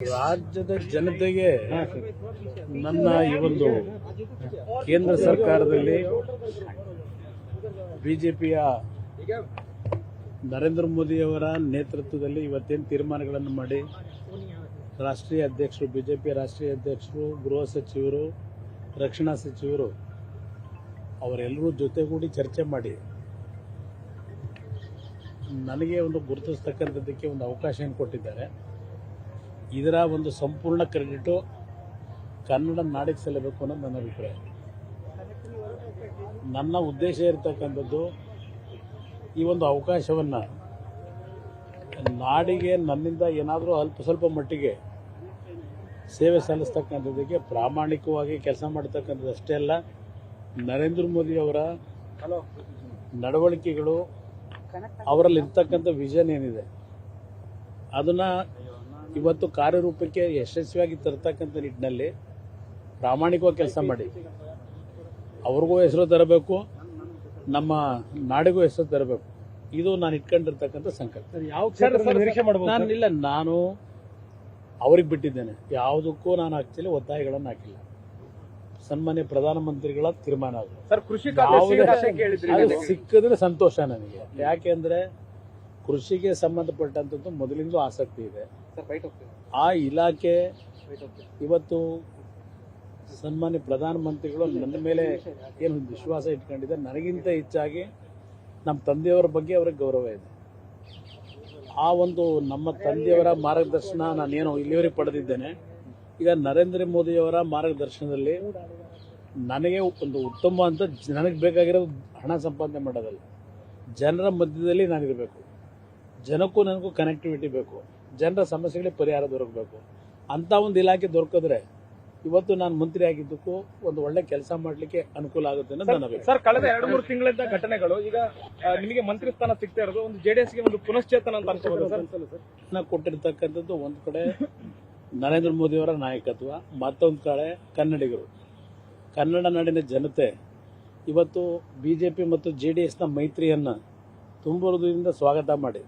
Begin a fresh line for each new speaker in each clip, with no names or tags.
ರಾಜ್ಯದ ಜನತೆಗೆ ನನ್ನ ಈ ಒಂದು ಕೇಂದ್ರ ಸರ್ಕಾರದಲ್ಲಿ ಬಿಜೆಪಿಯ ನರೇಂದ್ರ ಮೋದಿಯವರ ನೇತೃತ್ವದಲ್ಲಿ ಇವತ್ತೇನು ತೀರ್ಮಾನಗಳನ್ನು ಮಾಡಿ ರಾಷ್ಟ್ರೀಯ ಅಧ್ಯಕ್ಷರು ಬಿಜೆಪಿಯ ರಾಷ್ಟ್ರೀಯ ಅಧ್ಯಕ್ಷರು ಗೃಹ ಸಚಿವರು ರಕ್ಷಣಾ ಸಚಿವರು ಅವರೆಲ್ಲರೂ ಜೊತೆಗೂಡಿ ಚರ್ಚೆ ಮಾಡಿ ನನಗೆ ಒಂದು ಗುರುತಿಸ್ತಕ್ಕಂಥದ್ದಕ್ಕೆ ಒಂದು ಅವಕಾಶ ಕೊಟ್ಟಿದ್ದಾರೆ. ಇದರ ಒಂದು ಸಂಪೂರ್ಣ ಕ್ರೆಡಿಟು ಕನ್ನಡ ನಾಡಿಗೆ ಸಲ್ಲಬೇಕು ಅನ್ನೋದು ನನ್ನ ಅಭಿಪ್ರಾಯ. ನನ್ನ ಉದ್ದೇಶ ಇರತಕ್ಕಂಥದ್ದು ಈ ಒಂದು ಅವಕಾಶವನ್ನು ನಾಡಿಗೆ ನನ್ನಿಂದ ಏನಾದರೂ ಅಲ್ಪ ಸ್ವಲ್ಪ ಮಟ್ಟಿಗೆ ಸೇವೆ ಸಲ್ಲಿಸ್ತಕ್ಕಂಥದ್ದಕ್ಕೆ ಪ್ರಾಮಾಣಿಕವಾಗಿ ಕೆಲಸ ಮಾಡ್ತಕ್ಕಂಥದ್ದು ಅಷ್ಟೇ ಅಲ್ಲ, ನರೇಂದ್ರ ಮೋದಿ ಅವರ ನಡವಳಿಕೆಗಳು ಅವರಲ್ಲಿ ಇರ್ತಕ್ಕಂಥ ವಿಷನ್ ಏನಿದೆ ಅದನ್ನು ಇವತ್ತು ಕಾರ್ಯರೂಪಕ್ಕೆ ಯಶಸ್ವಿಯಾಗಿ ತರ್ತಕ್ಕಂಥ ನಿಟ್ಟಿನಲ್ಲಿ ಪ್ರಾಮಾಣಿಕವಾಗಿ ಕೆಲಸ ಮಾಡಿ ಅವ್ರಿಗೂ ಹೆಸರು ತರಬೇಕು, ನಮ್ಮ ನಾಡಿಗೂ ಹೆಸರು ತರಬೇಕು. ಇದು ನಾನು ಇಟ್ಕೊಂಡಿರ್ತಕ್ಕಂಥ ಸಂಕಲ್ಪ. ನಾನು ಅವ್ರಿಗೆ ಬಿಟ್ಟಿದ್ದೇನೆ. ಯಾವುದಕ್ಕೂ ನಾನು ಆಕ್ಚುಲಿ ಒತ್ತಾಯಗಳನ್ನು ಹಾಕಿಲ್ಲ. ಸನ್ಮಾನ್ಯ ಪ್ರಧಾನಮಂತ್ರಿಗಳ ತೀರ್ಮಾನ ಅದು ಸಿಕ್ಕಿದ್ರೆ ಸಂತೋಷ ನನಗೆ. ಯಾಕೆಂದ್ರೆ ಕೃಷಿಗೆ ಸಂಬಂಧಪಟ್ಟಂಥದ್ದು ಮೊದಲಿಂದ ಆಸಕ್ತಿ ಇದೆ. ಆ ಇಲಾಖೆ ಇವತ್ತು ಸನ್ಮಾನ್ಯ ಪ್ರಧಾನಮಂತ್ರಿಗಳು ನನ್ನ ಮೇಲೆ ಏನು ವಿಶ್ವಾಸ ಇಟ್ಕೊಂಡಿದ್ದಾರೆ. ನನಗಿಂತ ಹೆಚ್ಚಾಗಿ ನಮ್ಮ ತಂದೆಯವರ ಬಗ್ಗೆ ಅವ್ರಿಗೆ ಗೌರವ ಇದೆ. ಆ ಒಂದು ನಮ್ಮ ತಂದೆಯವರ ಮಾರ್ಗದರ್ಶನ ನಾನೇನು ಇಲ್ಲಿವರೆಗೆ ಪಡೆದಿದ್ದೇನೆ. ಈಗ ನರೇಂದ್ರ ಮೋದಿಯವರ ಮಾರ್ಗದರ್ಶನದಲ್ಲಿ ನನಗೆ ಒಂದು ಉತ್ತಮ ಅಂತ ನನಗೆ ಬೇಕಾಗಿರೋದು ಹಣ ಸಂಪಾದನೆ ಮಾಡೋದಲ್ಲ, ಜನರ ಮಧ್ಯದಲ್ಲಿ ನಾನಿರಬೇಕು, ಜನಕ್ಕೂ ನನಗೂ ಕನೆಕ್ಟಿವಿಟಿ ಬೇಕು, ಜನರ ಸಮಸ್ಯೆಗಳಿಗೆ ಪರಿಹಾರ ದೊರಕಬೇಕು. ಅಂತ ಒಂದು ಇಲಾಖೆ ದೊರಕಿದ್ರೆ ಇವತ್ತು ನಾನು ಮಂತ್ರಿ ಆಗಿದ್ದಕ್ಕೂ ಒಂದು ಒಳ್ಳೆ ಕೆಲಸ ಮಾಡಲಿಕ್ಕೆ ಅನುಕೂಲ ಆಗುತ್ತೆ ಅನ್ನೋದು ನನ್ನ ಅಭಿಪ್ರಾಯ.
ಸರ್, ಕಳೆದ 2-3 ತಿಂಗಳಿಂದ ಘಟನೆಗಳು ಈಗ ನಿಮಗೆ ಮಂತ್ರಿ ಸ್ಥಾನ ಸಿಗ್ತಾ ಇರೋದು ಒಂದು ಜೆಡಿಎಸ್ಗೆ ಒಂದು ಪುನಶ್ಚೇತನ ಅಂತ ಅನ್ಕೋಬಹುದು
ಸರ್. ಕೊಟ್ಟಿರ್ತಕ್ಕಂಥದ್ದು ಒಂದು ಕಡೆ ನರೇಂದ್ರ ಮೋದಿಯವರ ನಾಯಕತ್ವ, ಮತ್ತೊಂದು ಕಡೆ ಕನ್ನಡಿಗರು, ಕನ್ನಡ ನಾಡಿನ ಜನತೆ ಇವತ್ತು ಬಿಜೆಪಿ ಮತ್ತು ಜೆಡಿಎಸ್ನ ಮೈತ್ರಿಯನ್ನು ತುಂಬ ಹೃದಯದಿಂದ ಸ್ವಾಗತ ಮಾಡಿ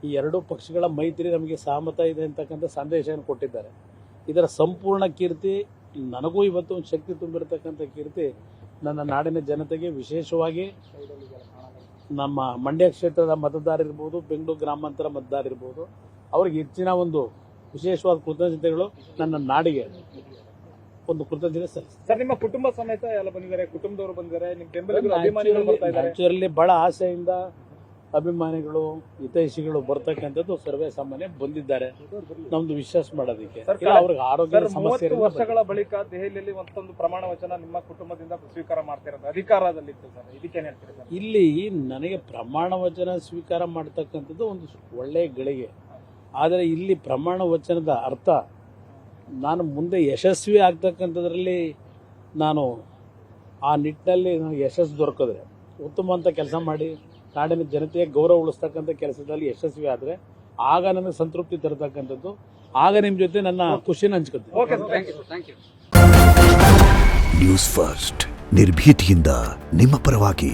ಈ ಎರಡೂ ಪಕ್ಷಗಳ ಮೈತ್ರಿ ನಮಗೆ ಸಹಮತ ಇದೆ ಅಂತಕ್ಕಂಥ ಸಂದೇಶವನ್ನು ಕೊಟ್ಟಿದ್ದಾರೆ. ಇದರ ಸಂಪೂರ್ಣ ಕೀರ್ತಿ ನನಗೂ ಇವತ್ತು ಒಂದು ಶಕ್ತಿ ತುಂಬಿರತಕ್ಕಂಥ ಕೀರ್ತಿ ನನ್ನ ನಾಡಿನ ಜನತೆಗೆ, ವಿಶೇಷವಾಗಿ ನಮ್ಮ ಮಂಡ್ಯ ಕ್ಷೇತ್ರದ ಮತದಾರರಿರ್ಬೋದು, ಬೆಂಗಳೂರು ಗ್ರಾಮಾಂತರ ಮತದಾರರಿರ್ಬೋದು, ಅವ್ರಿಗೆ ಹೆಚ್ಚಿನ ಒಂದು ವಿಶೇಷವಾದ ಕೃತಜ್ಞತೆಗಳು. ನನ್ನ ನಾಡಿಗೆ ಒಂದು ಕೃತಜ್ಞತೆ
ಸರ್. ನಿಮ್ಮ ಕುಟುಂಬ ಸಮೇತ ಎಲ್ಲ ಬಂದಿದ್ದಾರೆ, ಕುಟುಂಬದವರು ಬಂದಿದ್ದಾರೆ, ನಿಮ್ಮ ಬೆಂಬಲಿಗರು ಅಭಿಮಾನಿಗಳು ಬರ್ತಾ ಇದ್ದಾರೆ.
ರಾಜ್ಯದಲ್ಲಿ ಬಹಳ ಆಸೆಯಿಂದ ಅಭಿಮಾನಿಗಳು ಹಿತೈಷಿಗಳು ಬರ್ತಕ್ಕಂಥದ್ದು ಸರ್ವೇ ಸಾಮಾನ್ಯ ಬಂದಿದ್ದಾರೆ ನಮ್ದು ವಿಶ್ವಾಸ ಮಾಡೋದಕ್ಕೆ. ಅವ್ರಿಗೆ ಆರೋಗ್ಯದ ಸಮಸ್ಯೆ.
30 ವರ್ಷಗಳ ಬಳಿಕ ದೆಹಲಿಯಲ್ಲಿ ಮತ್ತೊಂದು ಪ್ರಮಾಣ ವಚನ ನಿಮ್ಮ ಕುಟುಂಬದಿಂದ ಸ್ವೀಕಾರ ಮಾಡ್ತಿರೋದು ಅಧಿಕಾರದಲ್ಲಿತ್ತು ಸರ್, ಇದಕ್ಕೇನು ಹೇಳ್ತೀರಿ ಸರ್?
ಇಲ್ಲಿ ನನಗೆ ಪ್ರಮಾಣ ವಚನ ಸ್ವೀಕಾರ ಮಾಡ್ತಕ್ಕಂಥದ್ದು ಒಂದು ಒಳ್ಳೆಯ ಗಳಿಗೆ. ಆದರೆ ಇಲ್ಲಿ ಪ್ರಮಾಣ ವಚನದ ಅರ್ಥ ನಾನು ಮುಂದೆ ಯಶಸ್ವಿ ಆಗ್ತಕ್ಕಂಥದ್ರಲ್ಲಿ ನಾನು ಆ ನಿಟ್ಟಿನಲ್ಲಿ ನನಗೆ ಯಶಸ್ಸು ದೊರಕಿದ್ರೆ, ಉತ್ತಮ ಅಂತ ಕೆಲಸ ಮಾಡಿ ನಾಡಿನ ಜನತೆಯ ಗೌರವ ಉಳಿಸ್ತಕ್ಕಂಥ ಕೆಲಸದಲ್ಲಿ ಯಶಸ್ವಿ ಆದರೆ ಆಗ ನನಗೆ ಸಂತೃಪ್ತಿ ತರತಕ್ಕಂಥದ್ದು. ಆಗ ನಿಮ್ಮ ಜೊತೆ ನನ್ನ ಖುಷಿನ ಹಂಚ್ಕೊತೀನಿ.
ನ್ಯೂಸ್ ಫಸ್ಟ್ ನಿರ್ಭೀತಿಯಿಂದ ನಿಮ್ಮ ಪರವಾಗಿ.